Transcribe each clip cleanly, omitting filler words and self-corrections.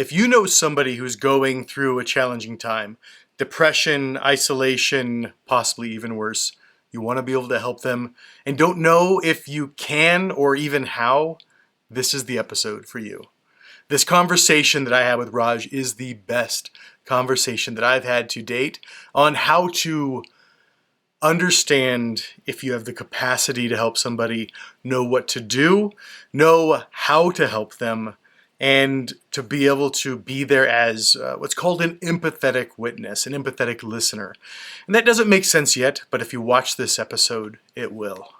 If you know somebody who's going through a challenging time, depression, isolation, possibly even worse, you want to be able to help them and don't know if you can or even how, this is the episode for you. This conversation that I had with Raj is the best conversation that I've had to date on how to understand if you have the capacity to help somebody, know what to do, know how to help them, and to be able to be there as what's called an empathetic witness, an empathetic listener. And that doesn't make sense yet, but if you watch this episode, it will.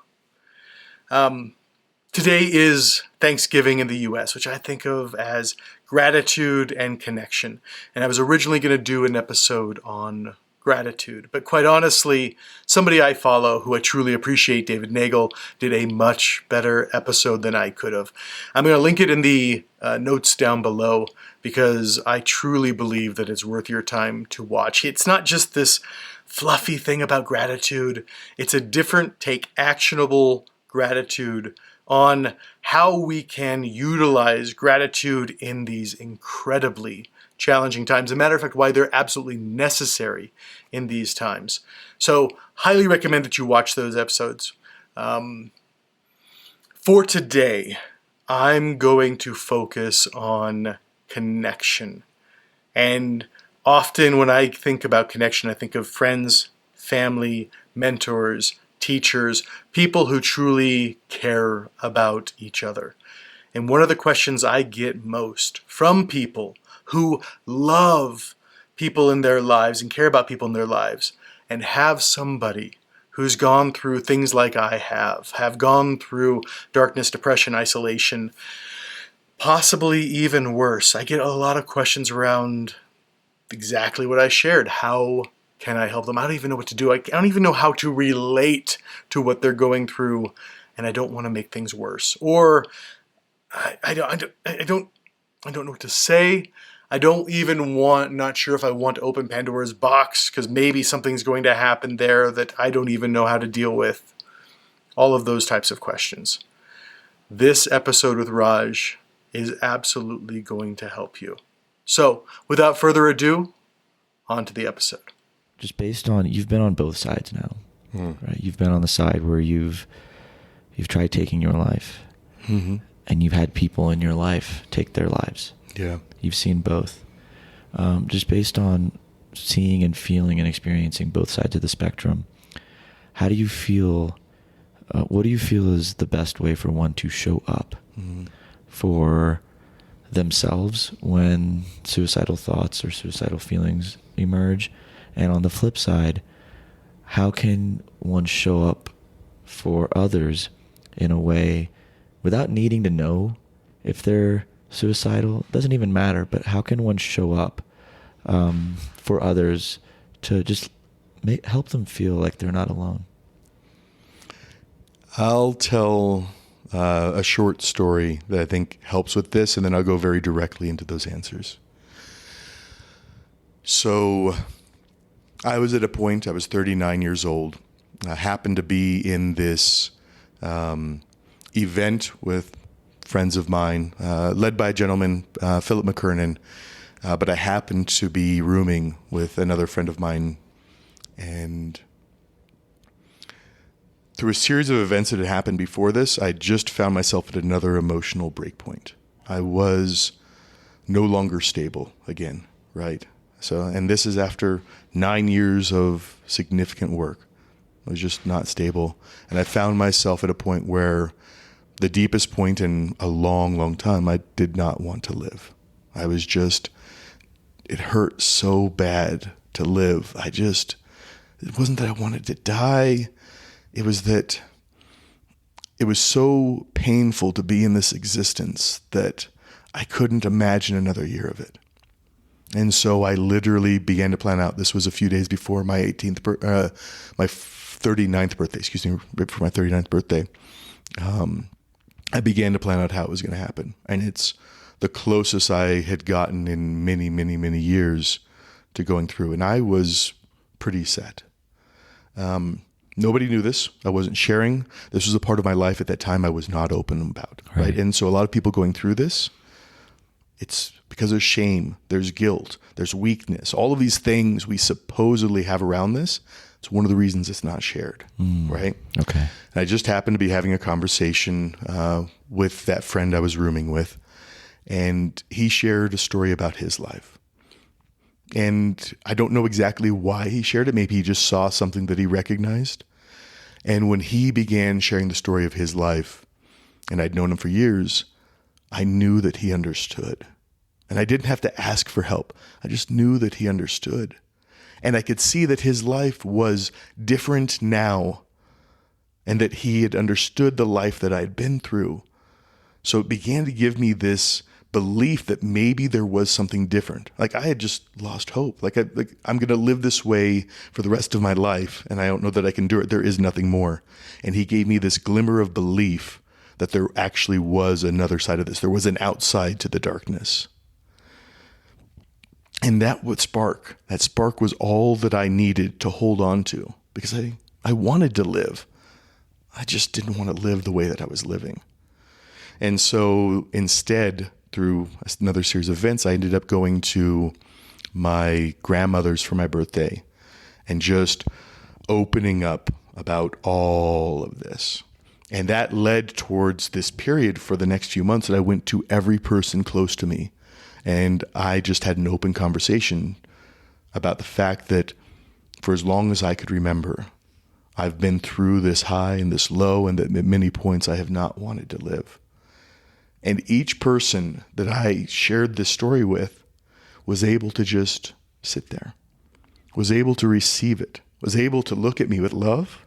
Today is Thanksgiving in the US, which I think of as gratitude and connection. And I was originally going to do an episode on gratitude, but quite honestly, somebody I follow who I truly appreciate, David Neagle, did a much better episode than I could have. I'm going to link it in the notes down below because I truly believe that it's worth your time to watch. It's not just this fluffy thing about gratitude. It's a different take, actionable gratitude on how we can utilize gratitude in these incredibly challenging times. As a matter of fact, why they're absolutely necessary in these times. So, highly recommend that you watch those episodes. For today, I'm going to focus on connection. And often when I think about connection, I think of friends, family, mentors, teachers, people who truly care about each other. And one of the questions I get most from people who love people in their lives and care about people in their lives and have somebody who's gone through things like I have gone through darkness, depression, isolation, possibly even worse. I get a lot of questions around exactly what I shared. How can I help them? I don't even know what to do. I don't even know how to relate to what they're going through, and I don't want to make things worse. Or I don't know what to say. I don't even not sure if I want to open Pandora's box because maybe something's going to happen there that I don't even know how to deal with. All of those types of questions. This episode with Raj is absolutely going to help you. So, without further ado, on to the episode. Just based on, you've been on both sides now, right? You've been on the side where you've tried taking your life, and you've had people in your life take their lives. Yeah. You've seen both. Just based on seeing and feeling and experiencing both sides of the spectrum, how do you feel, what do you feel is the best way for one to show up for themselves when suicidal thoughts or suicidal feelings emerge? And on the flip side, how can one show up for others in a way without needing to know if they're suicidal? It doesn't even matter, but how can one show up for others to just help them feel like they're not alone? I'll tell a short story that I think helps with this, and then I'll go very directly into those answers. So I was at a point, I was 39 years old. I happened to be in this event with friends of mine, led by a gentleman, Philip McKernan, but I happened to be rooming with another friend of mine, and through a series of events that had happened before this, I just found myself at another emotional breakpoint. I was no longer stable again, right? So, and this is after 9 years of significant work. I was just not stable, and I found myself at a point where the deepest point in a long, long time, I did not want to live. I was just, it hurt so bad to live. It wasn't that I wanted to die. It was that it was so painful to be in this existence that I couldn't imagine another year of it. And so I literally began to plan out. This was a few days before my 39th birthday, right before my 39th birthday. I began to plan out how it was going to happen. And it's the closest I had gotten in many, many, many years to going through. And I was pretty set. Nobody knew this. I wasn't sharing. This was a part of my life at that time I was not open about. Right? And so a lot of people going through this, it's because there's shame, there's guilt, there's weakness, all of these things we supposedly have around this. It's one of the reasons it's not shared, right? Okay. And I just happened to be having a conversation with that friend I was rooming with, and he shared a story about his life. And I don't know exactly why he shared it. Maybe he just saw something that he recognized. And when he began sharing the story of his life, and I'd known him for years, I knew that he understood. And I didn't have to ask for help. I just knew that he understood. And I could see that his life was different now, and that he had understood the life that I had been through. So it began to give me this belief that maybe there was something different. Like I had just lost hope. Like I'm going to live this way for the rest of my life, and I don't know that I can do it. There is nothing more. And he gave me this glimmer of belief that there actually was another side of this. There was an outside to the darkness. And that spark was all that I needed to hold on to, because I wanted to live. I just didn't want to live the way that I was living. And so instead, through another series of events, I ended up going to my grandmother's for my birthday and just opening up about all of this. And that led towards this period for the next few months that I went to every person close to me. And I just had an open conversation about the fact that for as long as I could remember, I've been through this high and this low, and that at many points I have not wanted to live. And each person that I shared this story with was able to just sit there, was able to receive it, was able to look at me with love.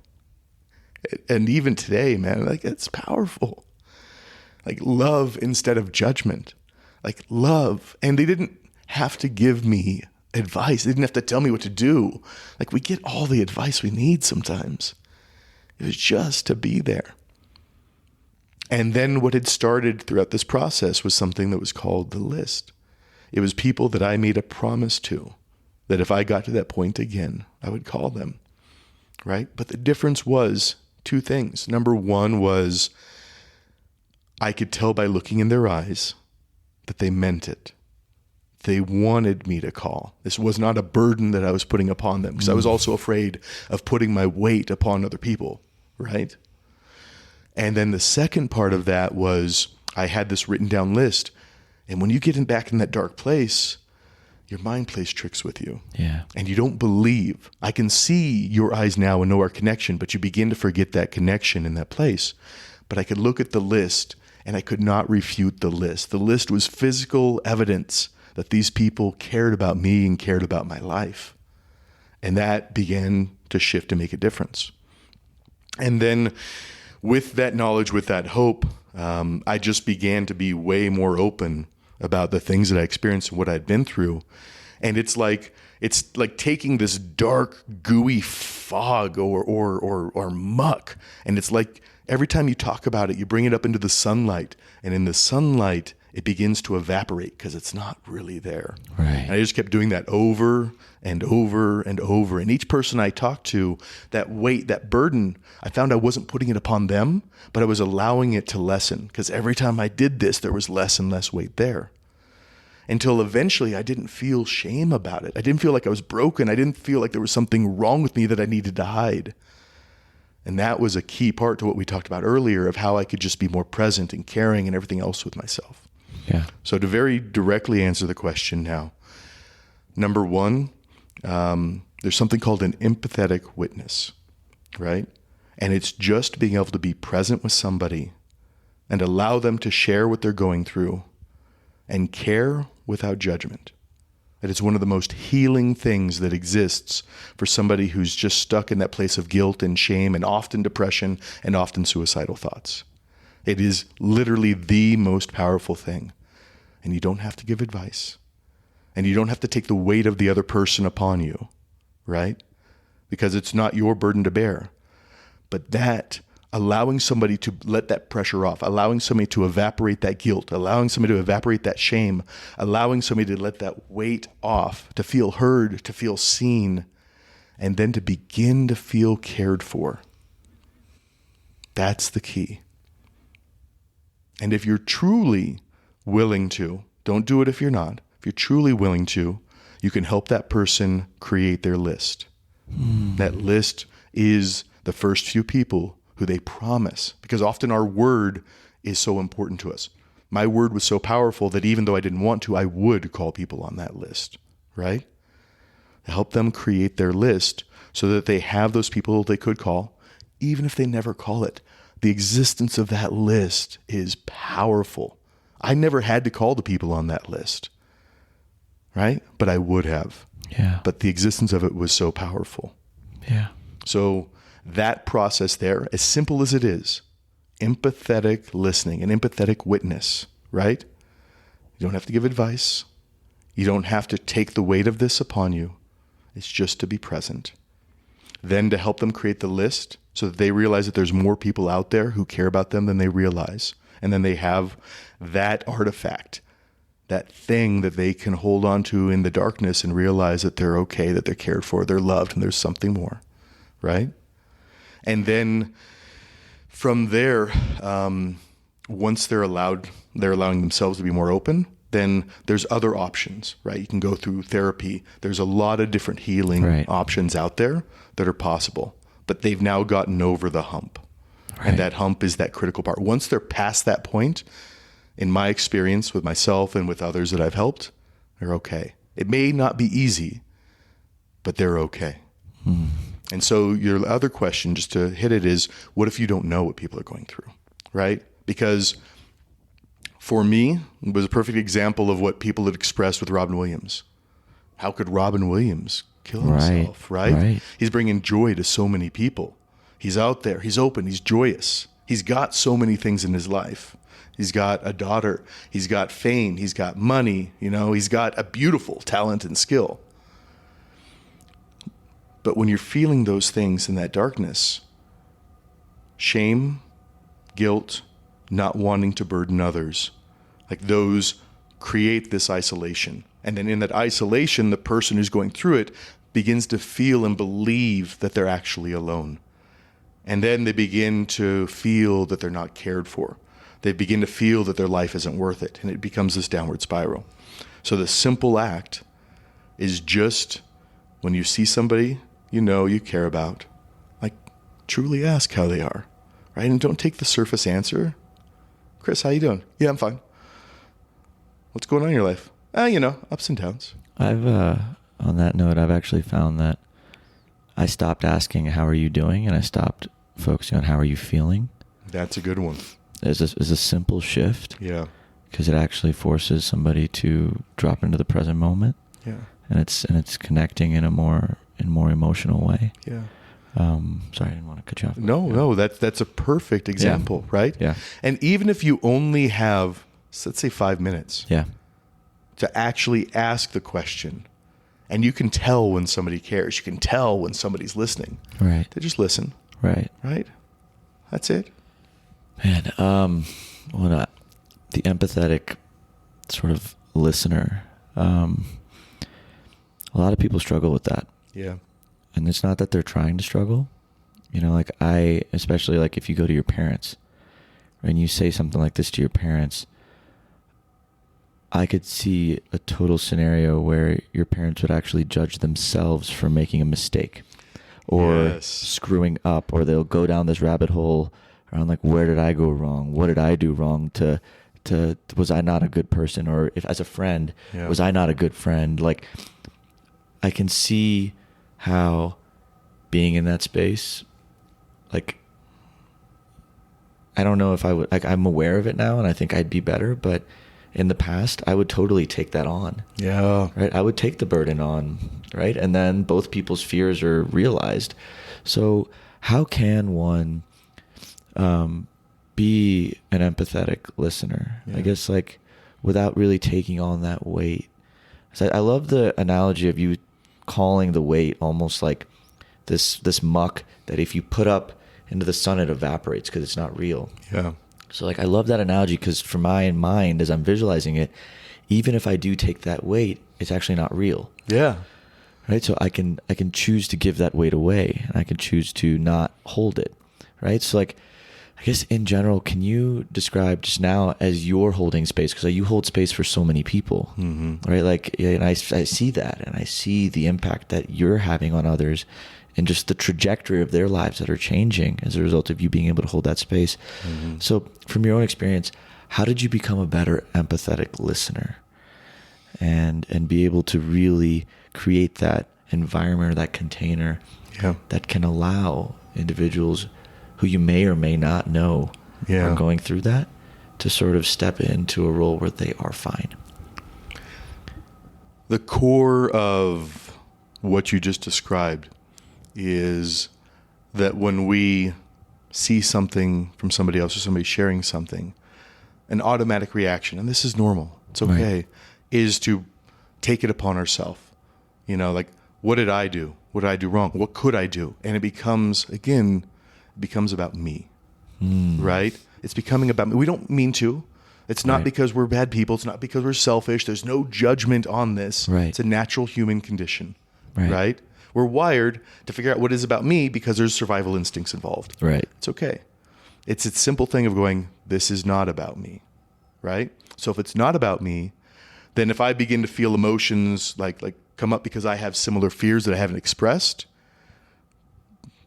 And even today, man, like it's powerful. Like love instead of judgment. Like love. And they didn't have to give me advice. They didn't have to tell me what to do. Like we get all the advice we need sometimes. It was just to be there. And then what had started throughout this process was something that was called the list. It was people that I made a promise to, that if I got to that point again, I would call them, right? But the difference was two things. Number one was I could tell by looking in their eyes that they meant it. They wanted me to call. This was not a burden that I was putting upon them, because I was also afraid of putting my weight upon other people, right? And then the second part of that was I had this written down list. And when you get back in that dark place, your mind plays tricks with you. Yeah. And you don't believe. I can see your eyes now and know our connection, but you begin to forget that connection in that place. But I could look at the list and I could not refute the list. The list was physical evidence that these people cared about me and cared about my life. And that began to shift and make a difference. And then with that knowledge, with that hope, I just began to be way more open about the things that I experienced and what I'd been through. And it's like taking this dark, gooey fog or muck, and it's like every time you talk about it, you bring it up into the sunlight, and in the sunlight, it begins to evaporate because it's not really there. Right. And I just kept doing that over and over and over. And each person I talked to, that weight, that burden, I found I wasn't putting it upon them, but I was allowing it to lessen, because every time I did this, there was less and less weight there. Until eventually I didn't feel shame about it. I didn't feel like I was broken. I didn't feel like there was something wrong with me that I needed to hide. And that was a key part to what we talked about earlier of how I could just be more present and caring and everything else with myself. Yeah. So to very directly answer the question now, number one, there's something called an empathetic witness, right? And it's just being able to be present with somebody and allow them to share what they're going through and care without judgment. It is one of the most healing things that exists for somebody who's just stuck in that place of guilt and shame and often depression and often suicidal thoughts. It is literally the most powerful thing. And you don't have to give advice. And you don't have to take the weight of the other person upon you, right? Because it's not your burden to bear. But that, allowing somebody to let that pressure off, allowing somebody to evaporate that guilt, allowing somebody to evaporate that shame, allowing somebody to let that weight off, to feel heard, to feel seen, and then to begin to feel cared for. That's the key. And if you're truly willing to, don't do it if you're not, if you're truly willing to, you can help that person create their list. That list is the first few people who they promise, because often our word is so important to us. My word was so powerful that even though I didn't want to, I would call people on that list, right? Help them create their list so that they have those people they could call, even if they never call it. The existence of that list is powerful. I never had to call the people on that list, right? But I would have. Yeah. But the existence of it was so powerful. Yeah. So that process there, as simple as it is, empathetic listening, an empathetic witness, right? You don't have to give advice. You don't have to take the weight of this upon you. It's just to be present. Then to help them create the list so that they realize that there's more people out there who care about them than they realize. And then they have that artifact, that thing that they can hold on to in the darkness and realize that they're okay, that they're cared for, they're loved, and there's something more, right? And then from there, once they're allowing themselves to be more open, then there's other options, right? You can go through therapy. There's a lot of different healing options out there that are possible, but they've now gotten over the hump. Right. And that hump is that critical part. Once they're past that point, in my experience with myself and with others that I've helped, they're okay. It may not be easy, but they're okay. And so your other question, just to hit it, is what if you don't know what people are going through, right? Because for me, it was a perfect example of what people had expressed with Robin Williams. How could Robin Williams kill himself, right? He's bringing joy to so many people. He's out there. He's open. He's joyous. He's got so many things in his life. He's got a daughter. He's got fame. He's got money. He's got a beautiful talent and skill. But when you're feeling those things in that darkness, shame, guilt, not wanting to burden others, like those create this isolation. And then in that isolation, the person who's going through it begins to feel and believe that they're actually alone. And then they begin to feel that they're not cared for. They begin to feel that their life isn't worth it. And it becomes this downward spiral. So the simple act is just when you see somebody you care about, like truly ask how they are, right? And don't take the surface answer. Chris, how you doing? Yeah, I'm fine. What's going on in your life? Ups and downs. On that note, I've actually found that I stopped asking how are you doing, and I stopped focusing on how are you feeling. That's a good one. It's a simple shift. Yeah. Because it actually forces somebody to drop into the present moment. Yeah. And it's connecting in a more emotional way. Yeah. Sorry, I didn't want to cut you off. No, that's a perfect example, right? Yeah. And even if you only have, let's say 5 minutes. Yeah. To actually ask the question, and you can tell when somebody cares. You can tell when somebody's listening. Right. They just listen. Right. Right. That's it. Man, the empathetic sort of listener, a lot of people struggle with that. Yeah. And it's not that they're trying to struggle. Especially like if you go to your parents and you say something like this to your parents, I could see a total scenario where your parents would actually judge themselves for making a mistake or screwing up, or they'll go down this rabbit hole around like, where did I go wrong? What did I do wrong to was I not a good person? Or if as a friend, was I not a good friend? Like, I can see how being in that space, like, I don't know if I would, like, I'm aware of it now and I think I'd be better, but in the past, I would totally take that on. Yeah. Right? I would take the burden on, right? And then both people's fears are realized. So how can one be an empathetic listener? Yeah. I guess, like, without really taking on that weight. So I love the analogy of you calling the weight almost like this muck that if you put up into the sun, it evaporates because it's not real. Yeah. So, like, I love that analogy because for my mind, as I'm visualizing it, even if I do take that weight, it's actually not real. Yeah. Right. So I can choose to give that weight away, and I can choose to not hold it. Right. So, like, I guess in general, can you describe just now as you're holding space, because you hold space for so many people, right? Like, and I see that, and I see the impact that you're having on others, and just the trajectory of their lives that are changing as a result of you being able to hold that space. So from your own experience, how did you become a better empathetic listener and be able to really create that environment or that container that can allow individuals who you may or may not know are going through that to sort of step into a role where they are fine? The core of what you just described is that when we see something from somebody else or somebody sharing something, an automatic reaction, and this is normal, it's okay, right, is to take it upon ourselves. You know, like, what did I do? What did I do wrong? What could I do? And it becomes about me, right? It's becoming about me. We don't mean to. It's not because we're bad people. It's not because we're selfish. There's no judgment on this. Right. It's a natural human condition, right? We're wired to figure out what is about me because there's survival instincts involved. Right. It's okay. It's a simple thing of going, this is not about me, right? So if it's not about me, then if I begin to feel emotions like come up because I have similar fears that I haven't expressed,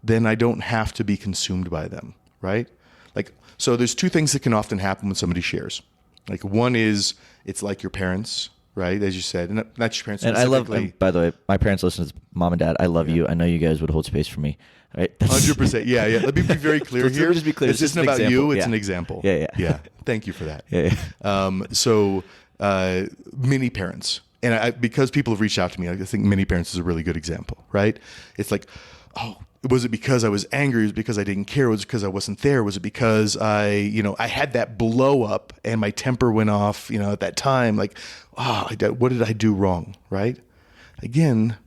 then I don't have to be consumed by them, right? Like, so there's two things that can often happen when somebody shares. Like, one is it's like your parents, right? As you said, and not your parents. And I love, and by the way, my parents listen to this. Mom and Dad, I love you. I know you guys would hold space for me. Right? 100%. Yeah. Let me be very clear here. Just be clear. It's just not about you. It's an example. Yeah. Thank you for that. Yeah. Mini parents. And because people have reached out to me, I think mini parents is a really good example, right? It's like, oh, was it because I was angry? Was it because I didn't care? Was it because I wasn't there? Was it because I had that blow up and my temper went off, at that time? Like, what did I do wrong, right? Again,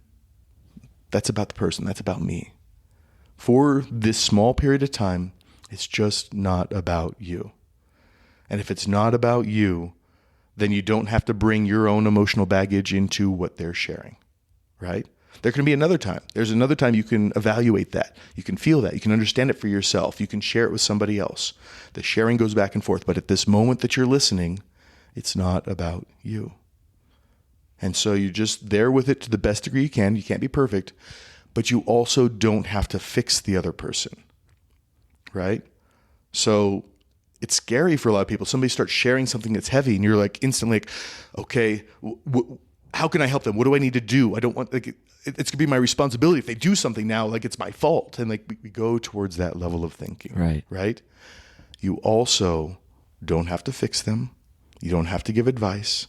that's about the person. That's about me. For this small period of time, it's just not about you. And if it's not about you, then you don't have to bring your own emotional baggage into what they're sharing, right? There can be another time. There's another time you can evaluate that. You can feel that. You can understand it for yourself. You can share it with somebody else. The sharing goes back and forth. But at this moment that you're listening, it's not about you. And so you're just there with it to the best degree you can. You can't be perfect. But you also don't have to fix the other person, right? So it's scary for a lot of people. Somebody starts sharing something that's heavy and you're like instantly like, okay, how can I help them? What do I need to do? I don't want, like, it's going to be my responsibility. If they do something now, like, it's my fault. And like, we go towards that level of thinking, right? You also don't have to fix them. You don't have to give advice.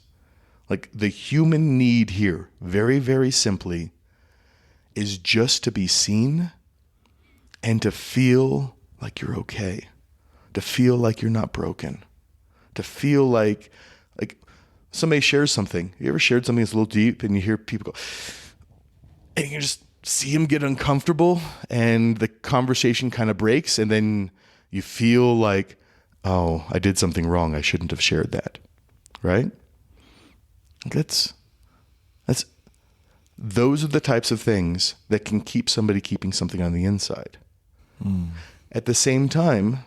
Like, the human need here, very, very simply, is just to be seen and to feel like you're okay, to feel like you're not broken, to feel like somebody shares something. You ever shared something that's a little deep and you hear people go, and you just see them get uncomfortable and the conversation kind of breaks and then you feel like, oh, I did something wrong. I shouldn't have shared that, right? Those are the types of things that can keep somebody keeping something on the inside. At the same time,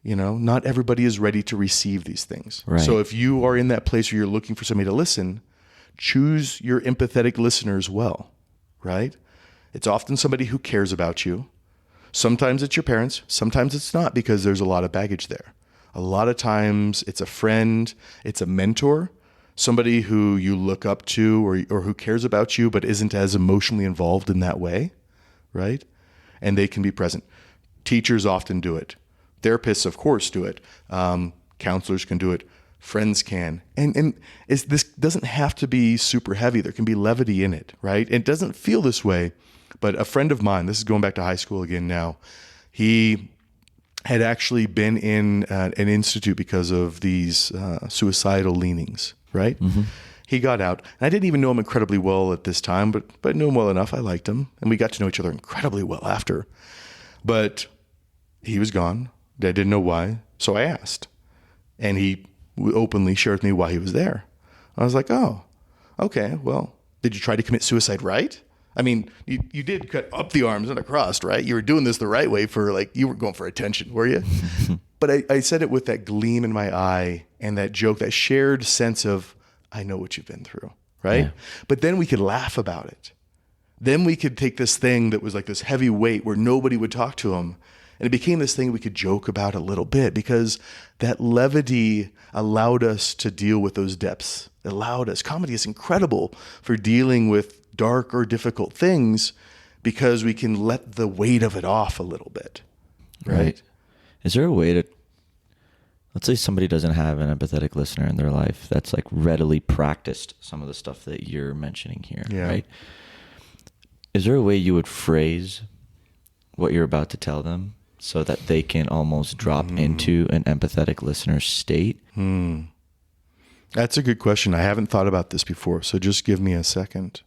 not everybody is ready to receive these things. Right. So if you are in that place where you're looking for somebody to listen, choose your empathetic listeners well, right? It's often somebody who cares about you. Sometimes it's your parents. Sometimes it's not, because there's a lot of baggage there. A lot of times it's a friend, it's a mentor, somebody who you look up to or who cares about you but isn't as emotionally involved in that way, right? And they can be present. Teachers often do it. Therapists, of course, do it. Counselors can do it. Friends can. And this doesn't have to be super heavy. There can be levity in it, right? It doesn't feel this way, but a friend of mine, this is going back to high school again now, he had actually been in an institute because of these suicidal leanings, right? Mm-hmm. He got out. And I didn't even know him incredibly well at this time, but I knew him well enough. I liked him. And we got to know each other incredibly well after. But he was gone. I didn't know why. So I asked. And he openly shared with me why he was there. I was like, oh, okay, well, did you try to commit suicide, right? I mean, you did cut up the arms and across, right? You were doing this the right way for like, you were going for attention, were you? But I said it with that gleam in my eye and that joke, that shared sense of, I know what you've been through, right? Yeah. But then we could laugh about it. Then we could take this thing that was like this heavy weight where nobody would talk to him, and it became this thing we could joke about a little bit, because that levity allowed us to deal with those depths. It allowed us. Comedy is incredible for dealing with dark or difficult things because we can let the weight of it off a little bit. Right? Is there a way to, let's say somebody doesn't have an empathetic listener in their life that's like readily practiced some of the stuff that you're mentioning here, Yeah. right? Is there a way you would phrase what you're about to tell them so that they can almost drop into an empathetic listener state? That's a good question. I haven't thought about this before, so just give me a second.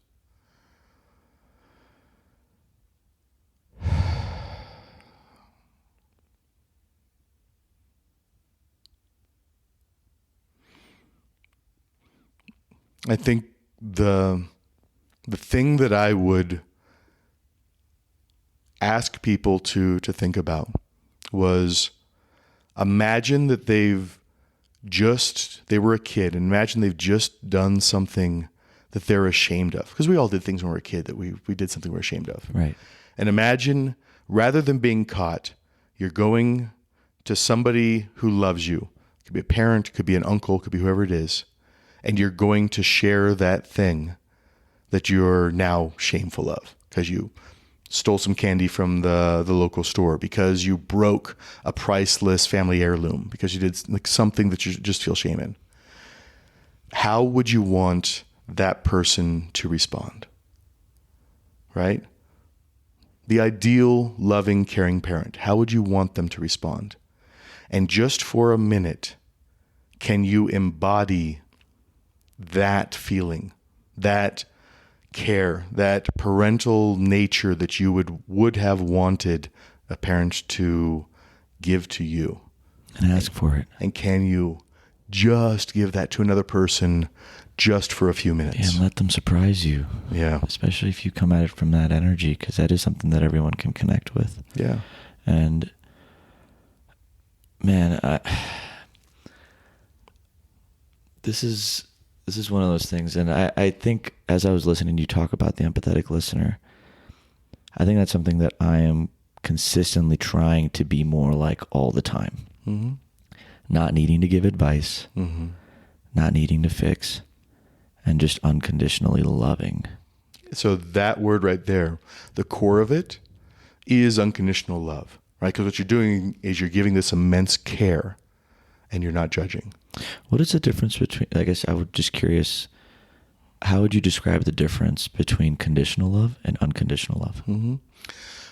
I think the thing that I would ask people to think about was, imagine that they were a kid, and imagine they've just done something that they're ashamed of. Because we all did things when we were a kid that we did something we're ashamed of. Right. And imagine, rather than being caught, you're going to somebody who loves you. It could be a parent, it could be an uncle, it could be whoever it is. And you're going to share that thing that you're now shameful of because you stole some candy from the local store, because you broke a priceless family heirloom, because you did like something that you just feel shame in. How would you want that person to respond? Right? The ideal, loving, caring parent. How would you want them to respond? And just for a minute, can you embody that feeling, that care, that parental nature that you would have wanted a parent to give to you? And ask for it. And can you just give that to another person just for a few minutes? Yeah, and let them surprise you. Yeah. Especially if you come at it from that energy, because that is something that everyone can connect with. Yeah. And man, this is one of those things. And I think as I was listening to you talk about the empathetic listener, I think that's something that I am consistently trying to be more like all the time. Mm-hmm. Not needing to give advice, Mm-hmm. not needing to fix, and just unconditionally loving. So that word right there, the core of it is unconditional love, right? Because what you're doing is you're giving this immense care and you're not judging. What is the difference between, I guess I would just curious, how would you describe the difference between conditional love and unconditional love? Mm-hmm.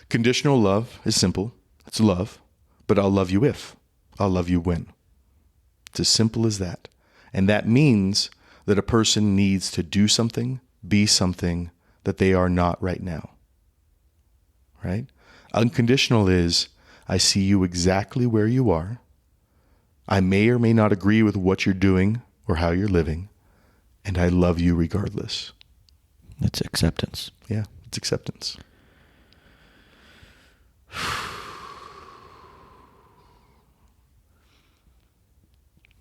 Conditional love is simple. It's love, but I'll love you if. I'll love you when. It's as simple as that. And that means that a person needs to do something, be something that they are not right now. Right? Unconditional is, I see you exactly where you are. I may or may not agree with what you're doing or how you're living, and I love you regardless. It's acceptance. Yeah, it's acceptance.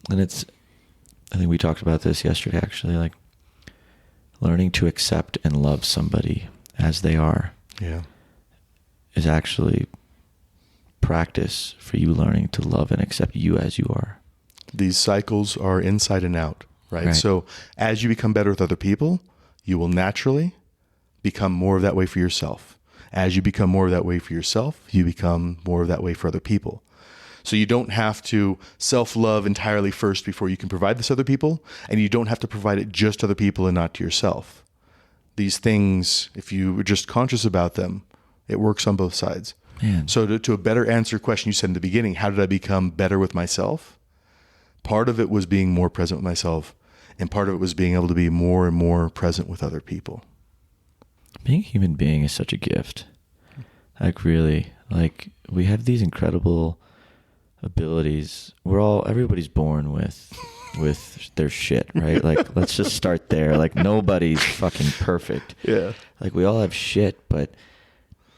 And it's, I think we talked about this yesterday actually, like learning to accept and love somebody as they are. Yeah. Is actually practice for you learning to love and accept you as you are. These cycles are inside and out, right? Right. So as you become better with other people, you will naturally become more of that way for yourself. As you become more of that way for yourself, you become more of that way for other people. So you don't have to self-love entirely first before you can provide this to other people, and you don't have to provide it just to other people and not to yourself. These things, if you are just conscious about them, it works on both sides. Man. So to a better answer your question you said in the beginning, how did I become better with myself? Part of it was being more present with myself, and part of it was being able to be more and more present with other people. Being a human being is such a gift. Like really, like we have these incredible abilities. Everybody's born with with their shit, right? Like, let's just start there. Like, nobody's fucking perfect. Yeah. Like, we all have shit, but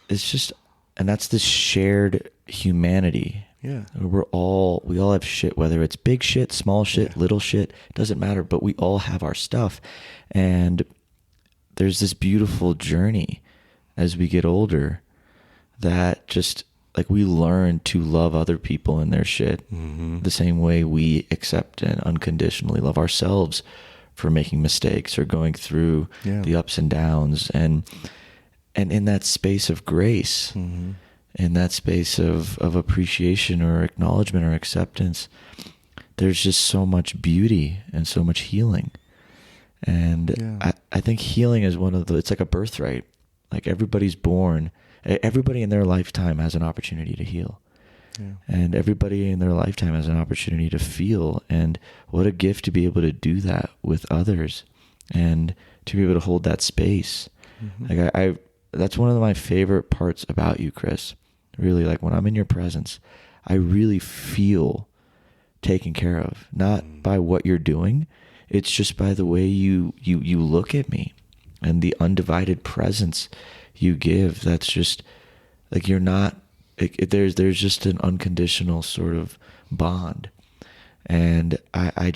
it's just, and that's this shared humanity. Yeah. We all have shit, whether it's big shit, small shit, little shit, it doesn't matter, but we all have our stuff. And there's this beautiful journey as we get older that just, like, we learn to love other people and their shit the same way we accept and unconditionally love ourselves for making mistakes or going through the ups and downs. And in that space of grace, in that space of appreciation or acknowledgement or acceptance, there's just so much beauty and so much healing. And I think healing is it's like a birthright. Like, everybody's born, everybody in their lifetime has an opportunity to heal. Yeah. And everybody in their lifetime has an opportunity to feel. And what a gift to be able to do that with others and to be able to hold that space. Like, I that's one of my favorite parts about you, Chris. Really, like, when I'm in your presence, I really feel taken care of, not by what you're doing. It's just by the way you look at me and the undivided presence you give. That's just like, you're not, there's just an unconditional sort of bond. And I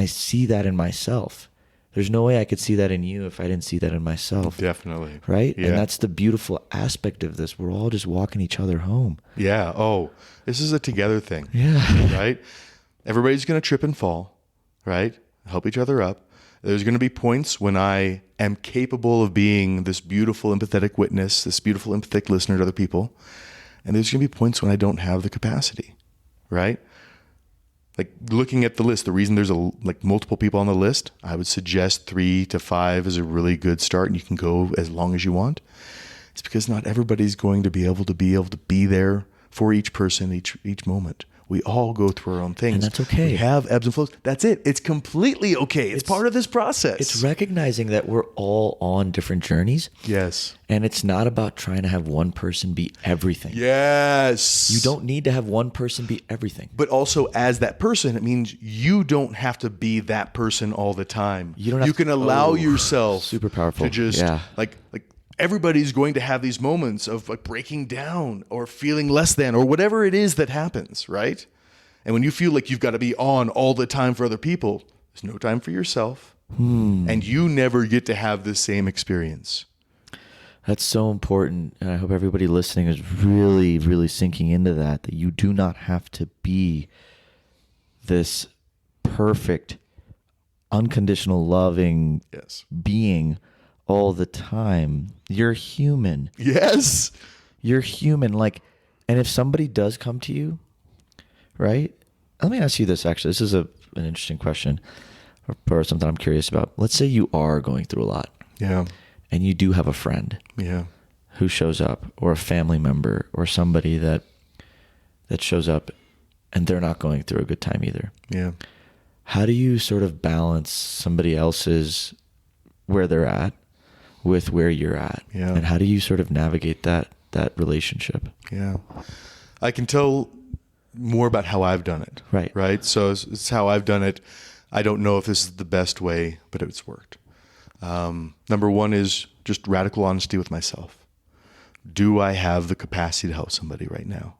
see that in myself. There's no way I could see that in you if I didn't see that in myself. Definitely. Right? Yeah. And that's the beautiful aspect of this. We're all just walking each other home. Yeah. Oh, this is a together thing. Yeah. Right? Everybody's going to trip and fall, right? Help each other up. There's going to be points when I am capable of being this beautiful empathetic witness, this beautiful empathetic listener to other people. And there's going to be points when I don't have the capacity, right? Like, looking at the list, the reason there's multiple people on the list, I would suggest 3 to 5 is a really good start, and you can go as long as you want. It's because not everybody's going to be able to be there for each person, each moment. We all go through our own things. And that's okay. We have ebbs and flows. That's it. It's completely okay. It's part of this process. It's recognizing that we're all on different journeys. Yes. And it's not about trying to have one person be everything. Yes. You don't need to have one person be everything. But also, as that person, it means you don't have to be that person all the time. You can allow yourself super powerful to just like everybody's going to have these moments of like breaking down or feeling less than or whatever it is that happens, right? And when you feel like you've got to be on all the time for other people, there's no time for yourself. And you never get to have the same experience. That's so important. And I hope everybody listening is really, really sinking into that you do not have to be this perfect, unconditional, loving being all the time. You're human. Yes. You're human. Like, and if somebody does come to you, right? Let me ask you this, actually. This is an interesting question or something I'm curious about. Let's say you are going through a lot. Yeah. And you do have a friend. Yeah. Who shows up, or a family member, or somebody that shows up and they're not going through a good time either. Yeah. How do you sort of balance somebody else's where they're at with where you're at? Yeah. And how do you sort of navigate that relationship? Yeah. I can tell more about how I've done it. Right. Right. So it's how I've done it. I don't know if this is the best way, but it's worked. Number one is just radical honesty with myself. Do I have the capacity to help somebody right now?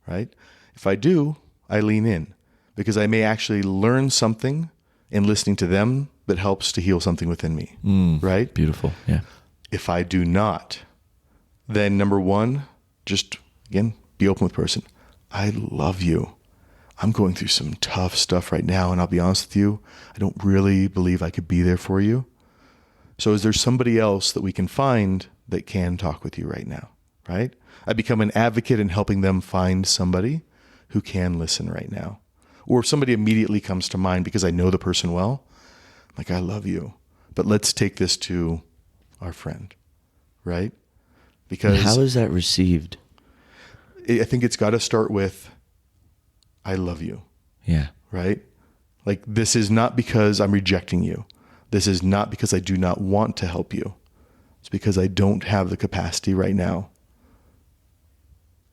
Right? If I do, I lean in because I may actually learn something in listening to them that helps to heal something within me. Right? Beautiful. Yeah. If I do not, then number one, just again, be open with the person. I love you. I'm going through some tough stuff right now, and I'll be honest with you, I don't really believe I could be there for you. So is there somebody else that we can find that can talk with you right now, right? I become an advocate in helping them find somebody who can listen right now. Or if somebody immediately comes to mind because I know the person well, I'm like, I love you, but let's take this to our friend, right? Because how is that received? I think it's got to start with, I love you. Yeah. Right? Like, this is not because I'm rejecting you. This is not because I do not want to help you. It's because I don't have the capacity right now.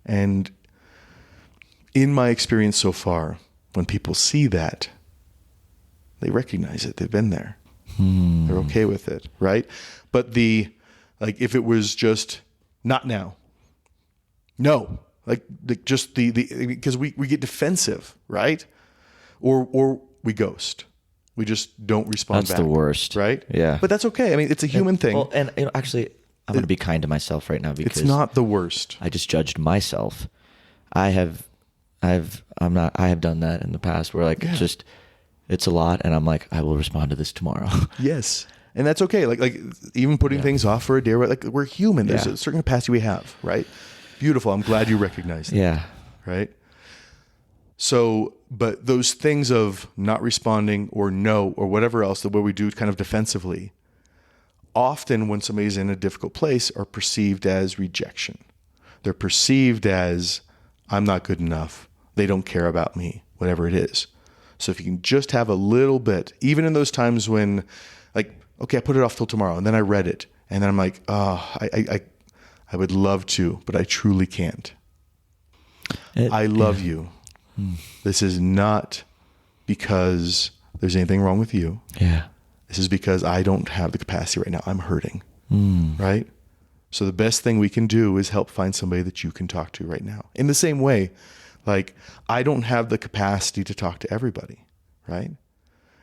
And in my experience so far, when people see that, they recognize it. They've been there. They're okay with it, right? But if it was just not now, no, just because we get defensive, right? Or we ghost. We just don't respond back. That's the worst. Right? Yeah. But that's okay. I mean, it's a human thing. Well, and actually, I'm going to be kind to myself right now because it's not the worst. I just judged myself. I have done that in the past where it's a lot and I'm like, I will respond to this tomorrow. Yes. And that's okay. Like even putting things off for a day, right? Like we're human. There's a certain capacity we have, right? Beautiful. I'm glad you recognize that. Yeah. Right? So, but those things of not responding or no or whatever else, the way we do kind of defensively, often when somebody's in a difficult place are perceived as rejection. They're perceived as, I'm not good enough. They don't care about me, whatever it is. So if you can just have a little bit, even in those times when okay, I put it off till tomorrow and then I read it and then I'm like, I would love to, but I truly can't. I love you. This is not because there's anything wrong with you. Yeah. This is because I don't have the capacity right now. I'm hurting. Right? So the best thing we can do is help find somebody that you can talk to right now. In the same way, I don't have the capacity to talk to everybody. Right?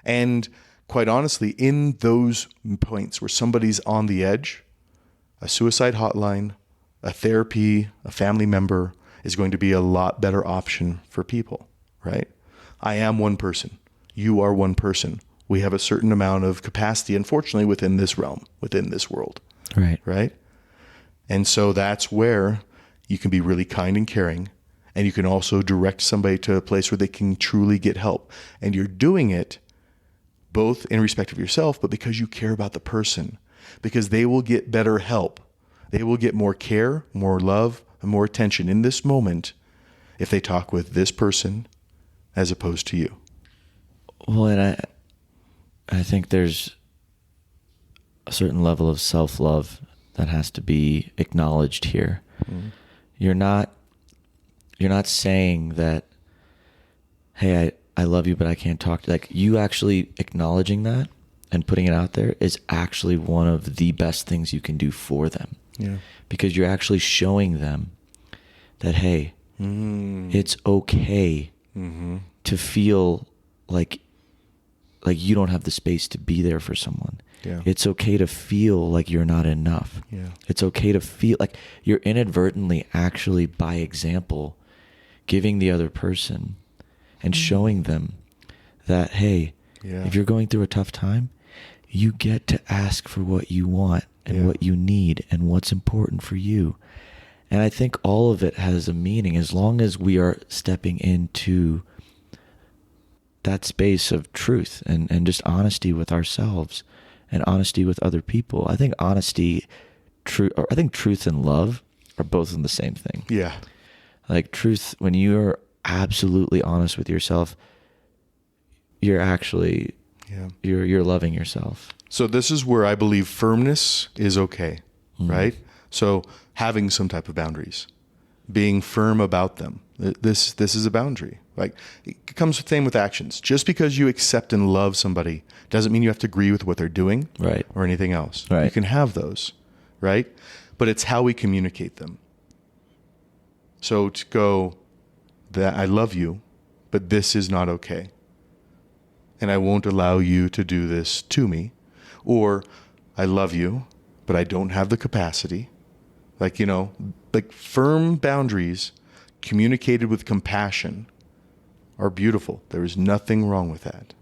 And quite honestly, in those points where somebody's on the edge, a suicide hotline, a therapy, a family member is going to be a lot better option for people, right? I am one person. You are one person. We have a certain amount of capacity, unfortunately, within this realm, within this world. Right. Right? And so that's where you can be really kind and caring, and you can also direct somebody to a place where they can truly get help. And you're doing it both in respect of yourself, but because you care about the person, because they will get better help. They will get more care, more love, and more attention in this moment if they talk with this person as opposed to you. Well, and I think there's a certain level of self-love that has to be acknowledged here. Mm-hmm. You're not saying that, hey, I love you, but I can't talk to, you actually acknowledging that and putting it out there is actually one of the best things you can do for them. Yeah. Because you're actually showing them that, hey, it's okay to feel like you don't have the space to be there for someone. Yeah. It's okay to feel like you're not enough. Yeah. It's okay to feel like you're inadvertently actually by example giving the other person and showing them that, hey, if you're going through a tough time, you get to ask for what you want and what you need and what's important for you. And I think all of it has a meaning as long as we are stepping into that space of truth and just honesty with ourselves and honesty with other people. I think truth and love are both in the same thing. Yeah. Like truth, when you're absolutely honest with yourself, you're actually you're loving yourself. So this is where I believe firmness is okay, right? So having some type of boundaries, being firm about them. This is a boundary. Like it comes the same with actions. Just because you accept and love somebody doesn't mean you have to agree with what they're doing, right, or anything else. Right. You can have those, right? But it's how we communicate them. So to go that I love you, but this is not okay. And I won't allow you to do this to me. Or I love you, but I don't have the capacity. Like firm boundaries communicated with compassion are beautiful. There is nothing wrong with that.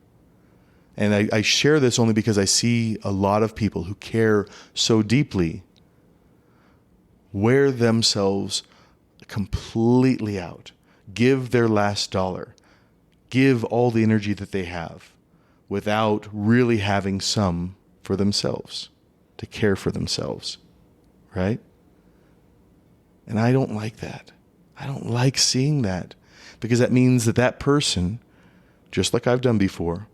And I share this only because I see a lot of people who care so deeply wear themselves completely out, give their last dollar, give all the energy that they have without really having some for themselves, to care for themselves, right? And I don't like that. I don't like seeing that, because that means that person, just like I've done before,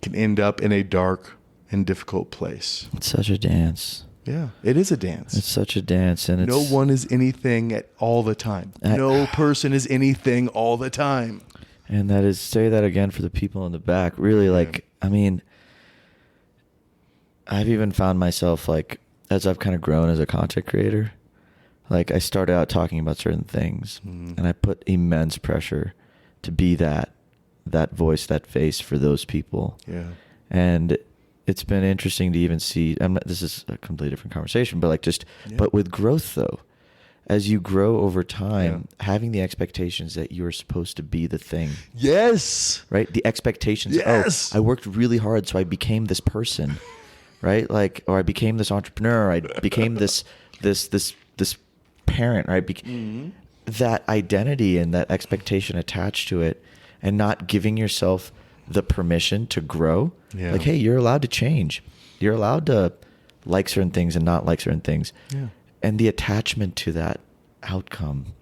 can end up in a dark and difficult place. It's such a dance. Yeah, it is a dance. It's such a dance, and no one is anything at all the time. No person is anything all the time. And that is, say that again for the people in the back. Really, like, I mean, I've even found myself, like, as I've kind of grown as a content creator, like, I started out talking about certain things, and I put immense pressure to be that voice, that face for those people. Yeah. And it's been interesting to even see, this is a completely different conversation, but like but with growth though, as you grow over time, having the expectations that you're supposed to be the thing. Yes. Right? The expectations. Yes. Oh, I worked really hard, so I became this person, right? Like, or I became this entrepreneur. I became this parent, right? That identity and that expectation attached to it, and not giving yourself the permission to grow. Yeah. Like, hey, you're allowed to change. You're allowed to like certain things and not like certain things. Yeah. And the attachment to that outcome,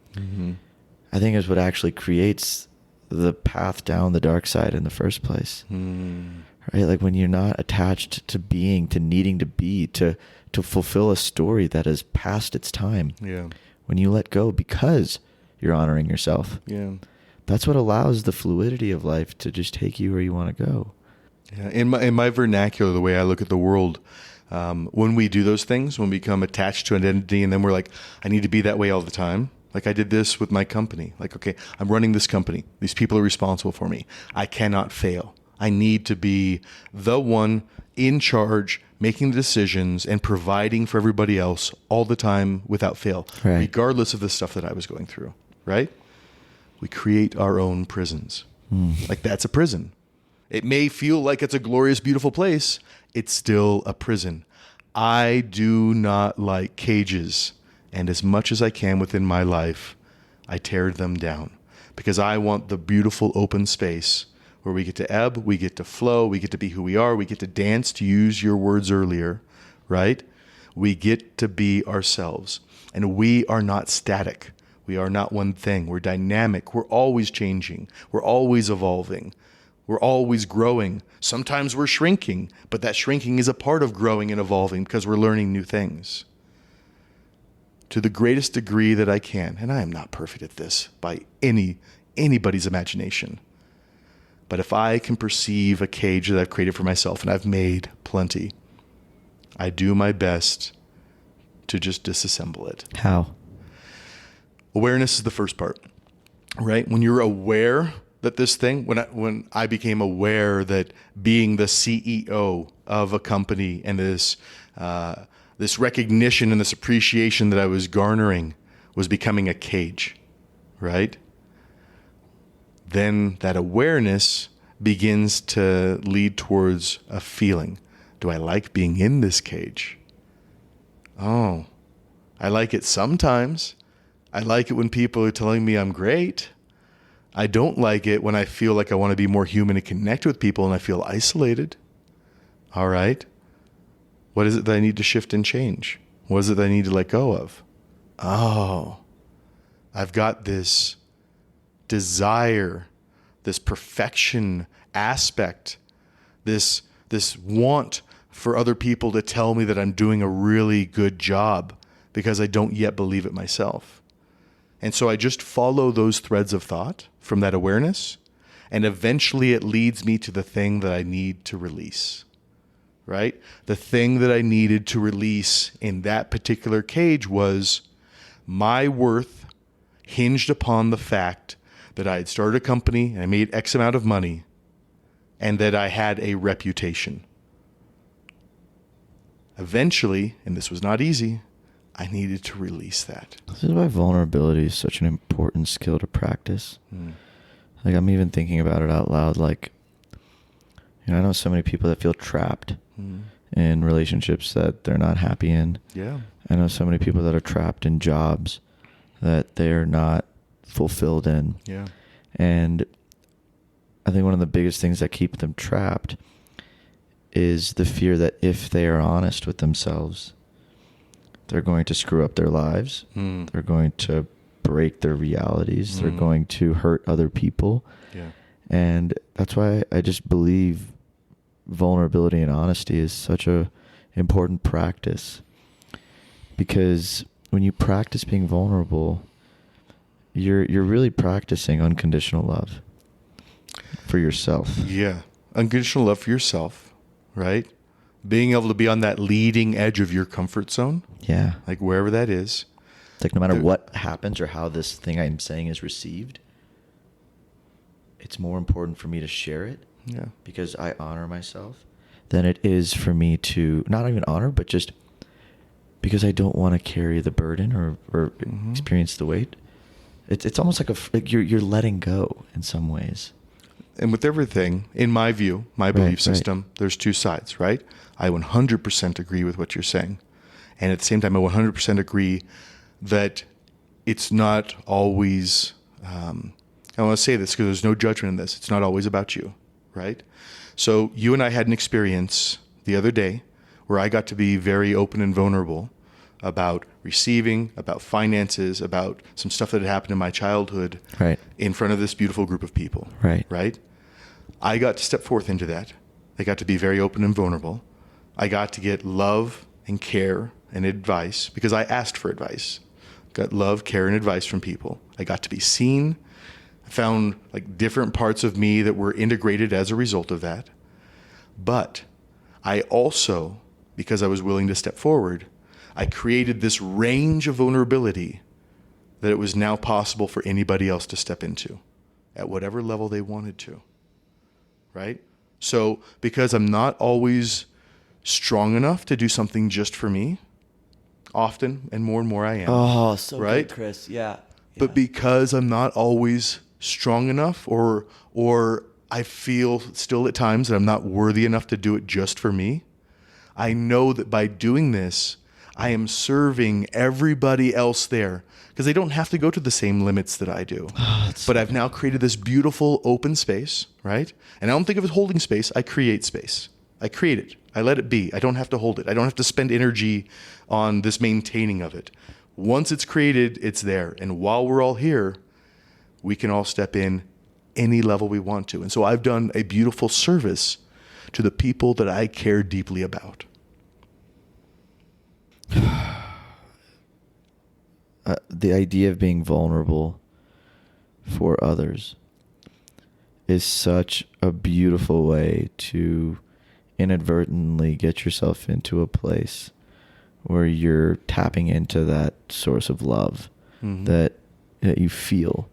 I think, is what actually creates the path down the dark side in the first place. Right? Like, when you're not attached to being, to needing to be, to fulfill a story that is past its time. Yeah. When you let go because you're honoring yourself. Yeah. That's what allows the fluidity of life to just take you where you want to go. Yeah. In my vernacular, the way I look at the world, when we do those things, when we become attached to an identity, and then we're like, I need to be that way all the time. Like, I did this with my company. Like, okay, I'm running this company. These people are responsible for me. I cannot fail. I need to be the one in charge, making the decisions and providing for everybody else all the time without fail, regardless of the stuff that I was going through, right? We create our own prisons. Like, that's a prison. It may feel like it's a glorious, beautiful place. It's still a prison. I do not like cages. And as much as I can within my life, I tear them down, because I want the beautiful open space where we get to ebb, we get to flow, we get to be who we are, we get to dance, to use your words earlier, right? We get to be ourselves. And we are not static. We are not one thing. We're dynamic. We're always changing. We're always evolving. We're always growing. Sometimes we're shrinking, but that shrinking is a part of growing and evolving, because we're learning new things. To the greatest degree that I can, and I am not perfect at this by anybody's imagination, but if I can perceive a cage that I've created for myself, and I've made plenty, I do my best to just disassemble it. How? Awareness is the first part, right? When you're aware that this thing, when I became aware that being the CEO of a company and this recognition and this appreciation that I was garnering was becoming a cage, right? Then that awareness begins to lead towards a feeling. Do I like being in this cage? Oh, I like it sometimes. I like it when people are telling me I'm great. I don't like it when I feel like I want to be more human and connect with people and I feel isolated. All right. What is it that I need to shift and change? What is it that I need to let go of? Oh, I've got this desire, this perfection aspect, this want for other people to tell me that I'm doing a really good job, because I don't yet believe it myself. And so I just follow those threads of thought from that awareness, and eventually it leads me to the thing that I need to release, right? The thing that I needed to release in that particular cage was my worth hinged upon the fact that I had started a company and I made X amount of money and that I had a reputation. Eventually, and this was not easy, I needed to release that. This is why vulnerability is such an important skill to practice. Like, I'm even thinking about it out loud. Like, I know so many people that feel trapped in relationships that they're not happy in. Yeah. I know so many people that are trapped in jobs that they're not fulfilled in. Yeah. And I think one of the biggest things that keep them trapped is the fear that if they are honest with themselves, they're going to screw up their lives. They're going to break their realities. They're going to hurt other people. Yeah. And that's why I just believe vulnerability and honesty is such a important practice. Because when you practice being vulnerable, you're really practicing unconditional love. for yourself. Yeah. Unconditional love for yourself, right? Being able to be on that leading edge of your comfort zone. Yeah. Like wherever that is. It's like no matter what happens or how this thing I'm saying is received, it's more important for me to share it. Yeah. Because I honor myself than it is for me to not even honor, but just because I don't want to carry the burden or experience the weight. It's almost like you're letting go in some ways. And with everything, in my view, my belief system, there's two sides, right? I 100% agree with what you're saying. And at the same time, I 100% agree that it's not always, I want to say this because there's no judgment in this. It's not always about you, right? So you and I had an experience the other day where I got to be very open and vulnerable about receiving, about finances, about some stuff that had happened in my childhood in front of this beautiful group of people. Right? I got to step forth into that. I got to be very open and vulnerable. I got to get love and care and advice because I asked for advice. Got love, care, and advice from people. I got to be seen. I found like different parts of me that were integrated as a result of that. But I also, because I was willing to step forward, I created this range of vulnerability that it was now possible for anybody else to step into at whatever level they wanted to, right? So because I'm not always strong enough to do something just for me, often and more I am. Oh, so right? good, Chris. Yeah. But because I'm not always strong enough or I feel still at times that I'm not worthy enough to do it just for me, I know that by doing this, I am serving everybody else there because they don't have to go to the same limits that I do. But I've now created this beautiful open space, right? And I don't think of it as holding space. I create space. I create it. I let it be. I don't have to hold it. I don't have to spend energy on this maintaining of it. Once it's created, it's there. And while we're all here, we can all step in any level we want to. And so I've done a beautiful service to the people that I care deeply about. The idea of being vulnerable for others is such a beautiful way to inadvertently get yourself into a place where you're tapping into that source of love that you feel.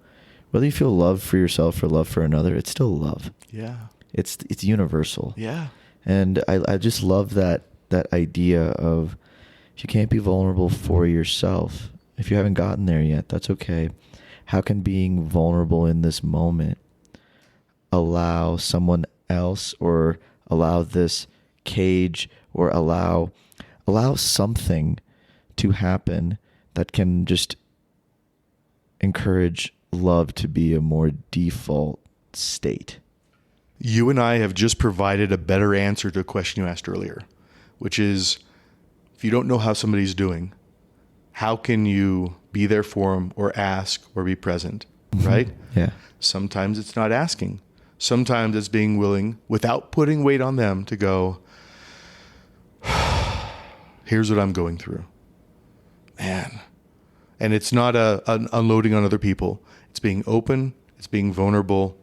Whether you feel love for yourself or love for another, it's still love. Yeah. It's universal. Yeah. And I just love that idea of if you can't be vulnerable for yourself, if you haven't gotten there yet, that's okay. How can being vulnerable in this moment allow someone else or allow this cage or allow something to happen that can just encourage love to be a more default state? You and I have just provided a better answer to a question you asked earlier, which is, if you don't know how somebody's doing, how can you be there for them or ask or be present, right? Yeah. Sometimes it's not asking. Sometimes it's being willing, without putting weight on them, to go, here's what I'm going through. Man. And it's not an unloading on other people. It's being open, it's being vulnerable,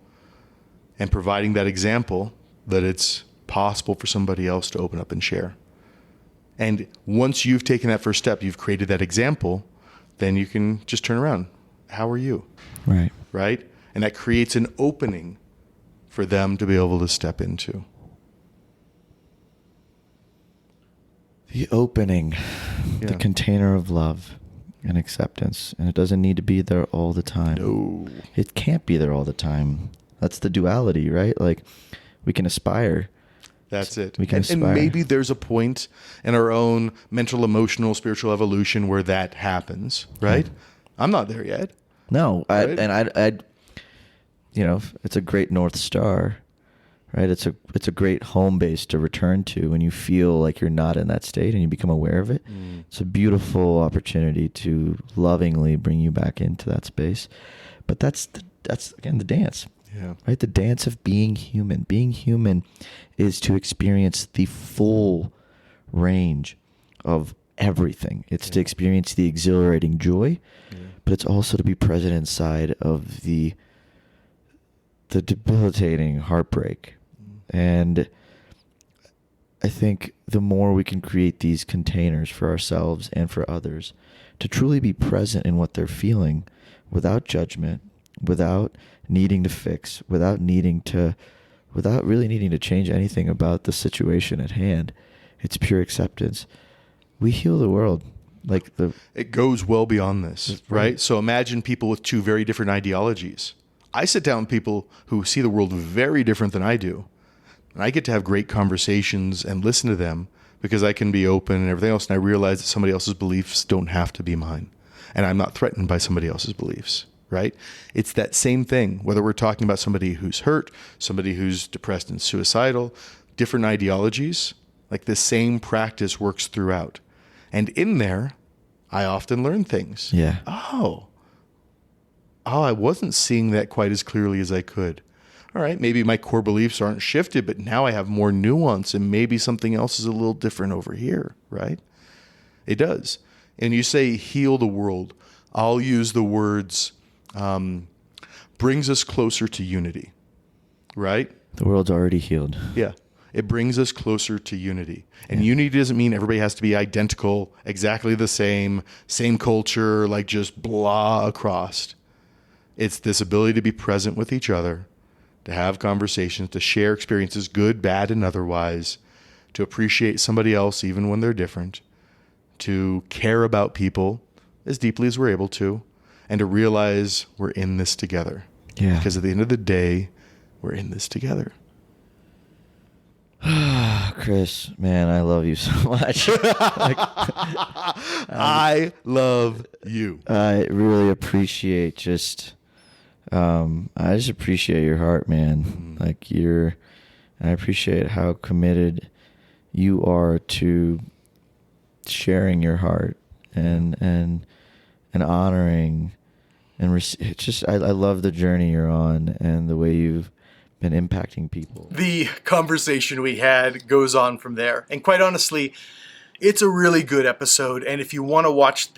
and providing that example that it's possible for somebody else to open up and share. And once you've taken that first step, you've created that example, then you can just turn around. How are you? Right. Right? And that creates an opening for them to be able to step into. The opening, the container of love and acceptance. And it doesn't need to be there all the time. No. It can't be there all the time. That's the duality, right? Like, we can aspire. That's it. We can aspire. And maybe there's a point in our own mental, emotional, spiritual evolution where that happens, right? I'm not there yet. No. Right? I'd it's a great North Star, right? It's a great home base to return to when you feel like you're not in that state and you become aware of it. It's a beautiful opportunity to lovingly bring you back into that space. But that's again the dance. Yeah. Right? The dance of being human. Being human is to experience the full range of everything. It's to experience the exhilarating joy, but it's also to be present inside of the the debilitating heartbreak. And I think the more we can create these containers for ourselves and for others to truly be present in what they're feeling without judgment, without needing to fix, without really needing to change anything about the situation at hand, it's pure acceptance. We heal the world. It goes well beyond this, right? So imagine people with two very different ideologies. I sit down with people who see the world very different than I do. And I get to have great conversations and listen to them because I can be open and everything else. And I realize that somebody else's beliefs don't have to be mine. And I'm not threatened by somebody else's beliefs, right? It's that same thing, whether we're talking about somebody who's hurt, somebody who's depressed and suicidal, different ideologies, like the same practice works throughout. And in there, I often learn things. Yeah. Oh, I wasn't seeing that quite as clearly as I could. All right, maybe my core beliefs aren't shifted, but now I have more nuance and maybe something else is a little different over here, right? It does. And you say heal the world. I'll use the words brings us closer to unity, right? The world's already healed. Yeah. It brings us closer to unity. And unity doesn't mean everybody has to be identical, exactly the same culture, like just blah across. It's this ability to be present with each other, to have conversations, to share experiences, good, bad, and otherwise, to appreciate somebody else even when they're different, to care about people as deeply as we're able to, and to realize we're in this together. Yeah. Because at the end of the day, we're in this together. Chris, man, I love you so much. I love you. I really appreciate I just appreciate your heart, man. I appreciate how committed you are to sharing your heart and honoring I love the journey you're on and the way you've been impacting people. The conversation we had goes on from there. And quite honestly, it's a really good episode. And if you want to watch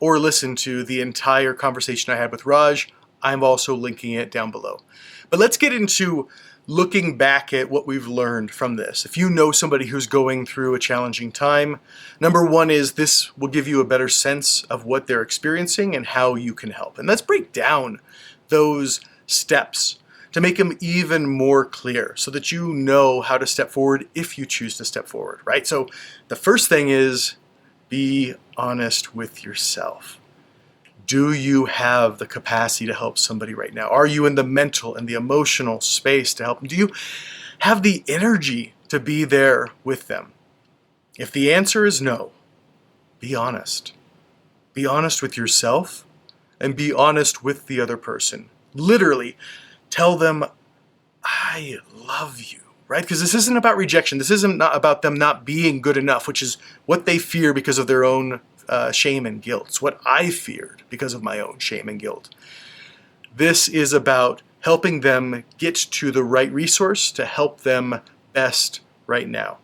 or listen to the entire conversation I had with Raj, I'm also linking it down below. But let's get into looking back at what we've learned from this. If you know somebody who's going through a challenging time, number one is this will give you a better sense of what they're experiencing and how you can help. And let's break down those steps to make them even more clear so that you know how to step forward if you choose to step forward, right? So the first thing is be honest with yourself. Do you have the capacity to help somebody right now? Are you in the mental and the emotional space to help them? Do you have the energy to be there with them? If the answer is no, be honest. Be honest with yourself and be honest with the other person. Literally, tell them, I love you, right? Because this isn't about rejection. This isn't not about them not being good enough, which is what they fear because of their own shame and guilt. It's what I feared because of my own shame and guilt. This is about helping them get to the right resource to help them best right now.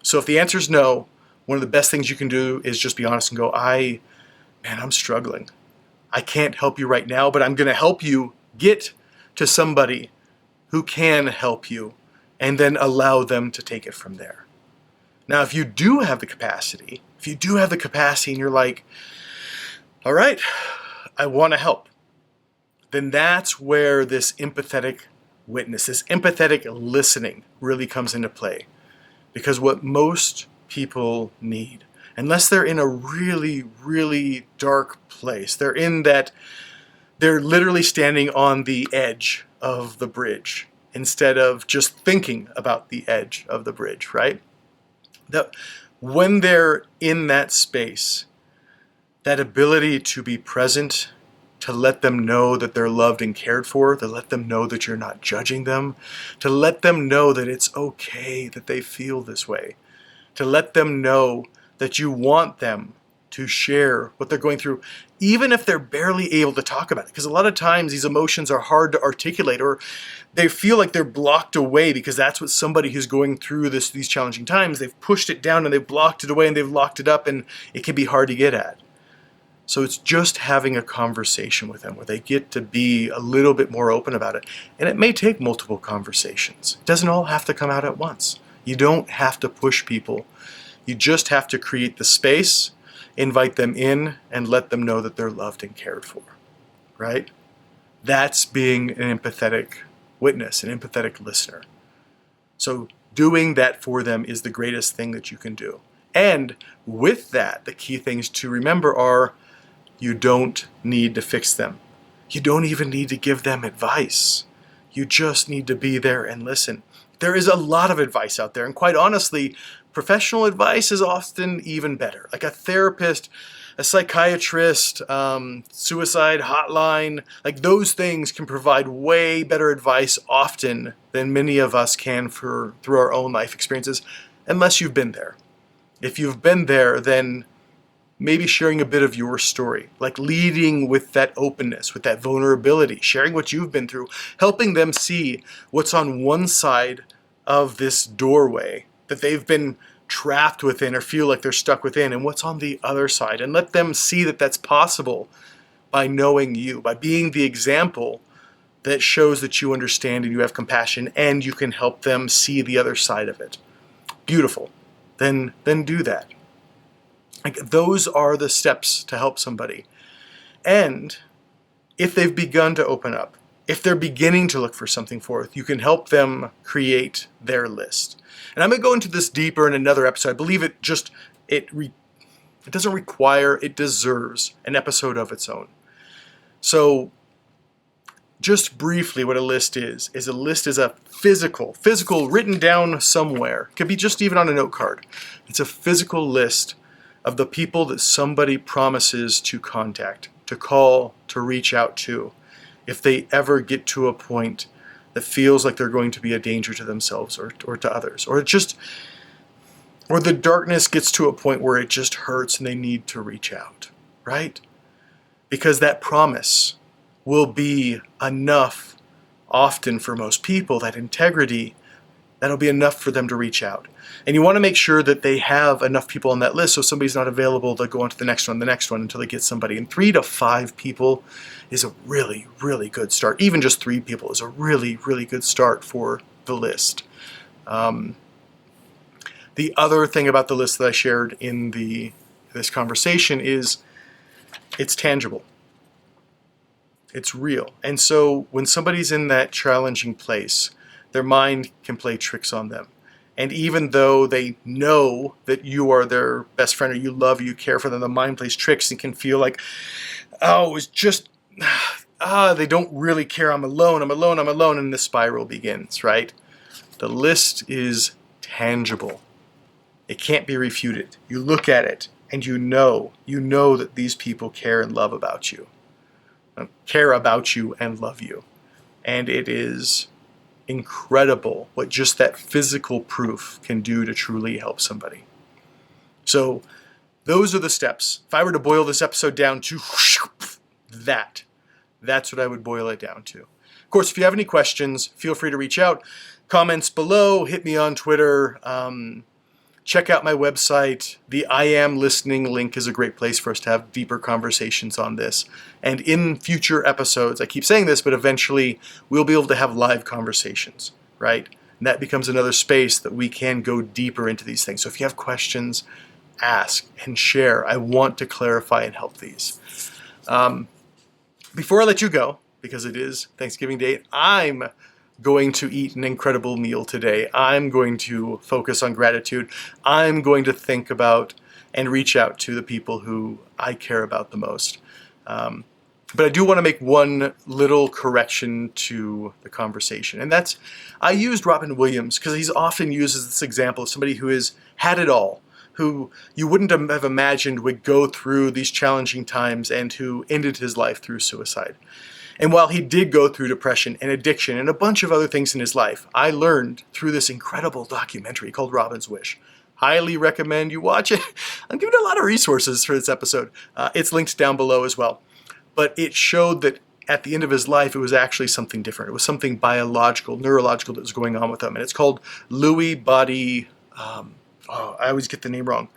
So if the answer is no, one of the best things you can do is just be honest and go, I'm struggling. I can't help you right now, but I'm going to help you get to somebody who can help you and then allow them to take it from there. Now, if you do have the capacity and you're like, all right, I want to help, then that's where this empathetic witness, this empathetic listening really comes into play. Because what most people need, unless they're in a really, really dark place, they're literally standing on the edge of the bridge instead of just thinking about the edge of the bridge, right? That when they're in that space, that ability to be present, to let them know that they're loved and cared for, to let them know that you're not judging them, to let them know that it's okay that they feel this way, to let them know that you want them to share what they're going through, even if they're barely able to talk about it. Because a lot of times these emotions are hard to articulate, or they feel like they're blocked away because that's what somebody who's going through these challenging times, they've pushed it down and they've blocked it away and they've locked it up, and it can be hard to get at. So it's just having a conversation with them where they get to be a little bit more open about it. And it may take multiple conversations. It doesn't all have to come out at once. You don't have to push people. You just have to create the space, invite them in, and let them know that they're loved and cared for, right? That's being an empathetic witness, an empathetic listener. So doing that for them is the greatest thing that you can do. And with that, the key things to remember are you don't need to fix them. You don't even need to give them advice. You just need to be there and listen. There is a lot of advice out there, and quite honestly, professional advice is often even better. Like a therapist, a psychiatrist, suicide hotline, like those things can provide way better advice often than many of us can through our own life experiences, unless you've been there. If you've been there, then maybe sharing a bit of your story, like leading with that openness, with that vulnerability, sharing what you've been through, helping them see what's on one side of this doorway that they've been trapped within or feel like they're stuck within, and what's on the other side, and let them see that that's possible by knowing you, by being the example that shows that you understand and you have compassion and you can help them see the other side of it. Beautiful. Then do that. Like, those are the steps to help somebody. And if they've begun to open up, if they're beginning to look for something forth, you can help them create their list. And I'm going to go into this deeper in another episode. I believe it doesn't require, it deserves an episode of its own. So just briefly, what a list is a list is a physical written down somewhere. It could be just even on a note card. It's a physical list of the people that somebody promises to contact, to call, to reach out to, if they ever get to a point that feels like they're going to be a danger to themselves or to others, or the darkness gets to a point where it just hurts and they need to reach out, right? Because that promise will be enough often for most people, that integrity, that'll be enough for them to reach out. And you want to make sure that they have enough people on that list so if somebody's not available, they'll go on to the next one until they get somebody. And 3 to 5 people is a really, really good start. Even just 3 people is a really, really good start for the list. The other thing about the list that I shared in this conversation is it's tangible. It's real. And so when somebody's in that challenging place, their mind can play tricks on them. And even though they know that you are their best friend or you love, you care for them, the mind plays tricks and can feel like, oh, it's just, they don't really care. I'm alone. And the spiral begins, right? The list is tangible. It can't be refuted. You look at it and you know that these people care and love about you. Care about you and love you. And it is incredible what just that physical proof can do to truly help somebody. So those are the steps. If I were to boil this episode down to that's what I would boil it down to. Of course, if you have any questions, feel free to reach out. Comments below, hit me on Twitter. Check out my website. The I Am Listening link is a great place for us to have deeper conversations on this. And in future episodes, I keep saying this, but eventually we'll be able to have live conversations, right? And that becomes another space that we can go deeper into these things. So if you have questions, ask and share. I want to clarify and help these. Before I let you go, because it is Thanksgiving Day, I'm going to eat an incredible meal today. I'm going to focus on gratitude. I'm going to think about and reach out to the people who I care about the most. But I do want to make one little correction to the conversation. And that's, I used Robin Williams because he's often used as this example of somebody who has had it all, who you wouldn't have imagined would go through these challenging times and who ended his life through suicide. And while he did go through depression and addiction and a bunch of other things in his life, I learned through this incredible documentary called Robin's Wish. Highly recommend you watch it. I'm giving a lot of resources for this episode. It's linked down below as well. But it showed that at the end of his life, it was actually something different. It was something biological, neurological that was going on with him. And it's called Lewy body, I always get the name wrong.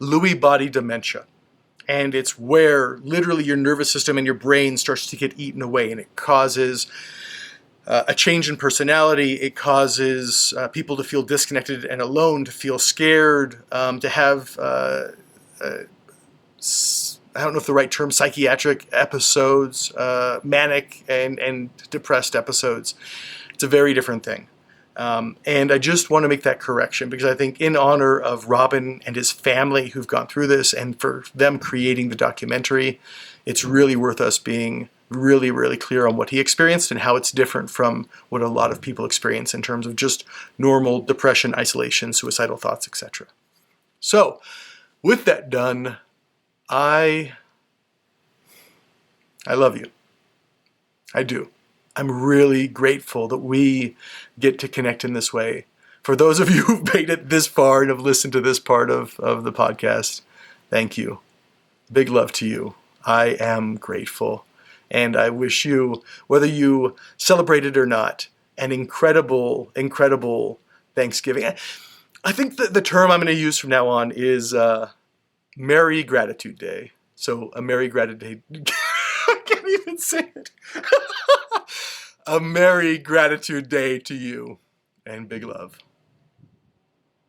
Lewy body dementia. And it's where literally your nervous system and your brain starts to get eaten away, and it causes a change in personality. It causes people to feel disconnected and alone, to feel scared, to have, I don't know if the right term, psychiatric episodes, manic and depressed episodes. It's a very different thing. And I just want to make that correction, because I think in honor of Robin and his family who've gone through this, and for them creating the documentary, it's really worth us being really, really clear on what he experienced and how it's different from what a lot of people experience in terms of just normal depression, isolation, suicidal thoughts, etc. So, with that done, I love you. I do. I'm really grateful that we get to connect in this way. For those of you who've made it this far and have listened to this part of the podcast, thank you. Big love to you. I am grateful. And I wish you, whether you celebrate it or not, an incredible, incredible Thanksgiving. I think that the term I'm going to use from now on is Merry Gratitude Day. So a Merry Gratitude Day. I can't even say it. A Merry Gratitude Day to you, and big love.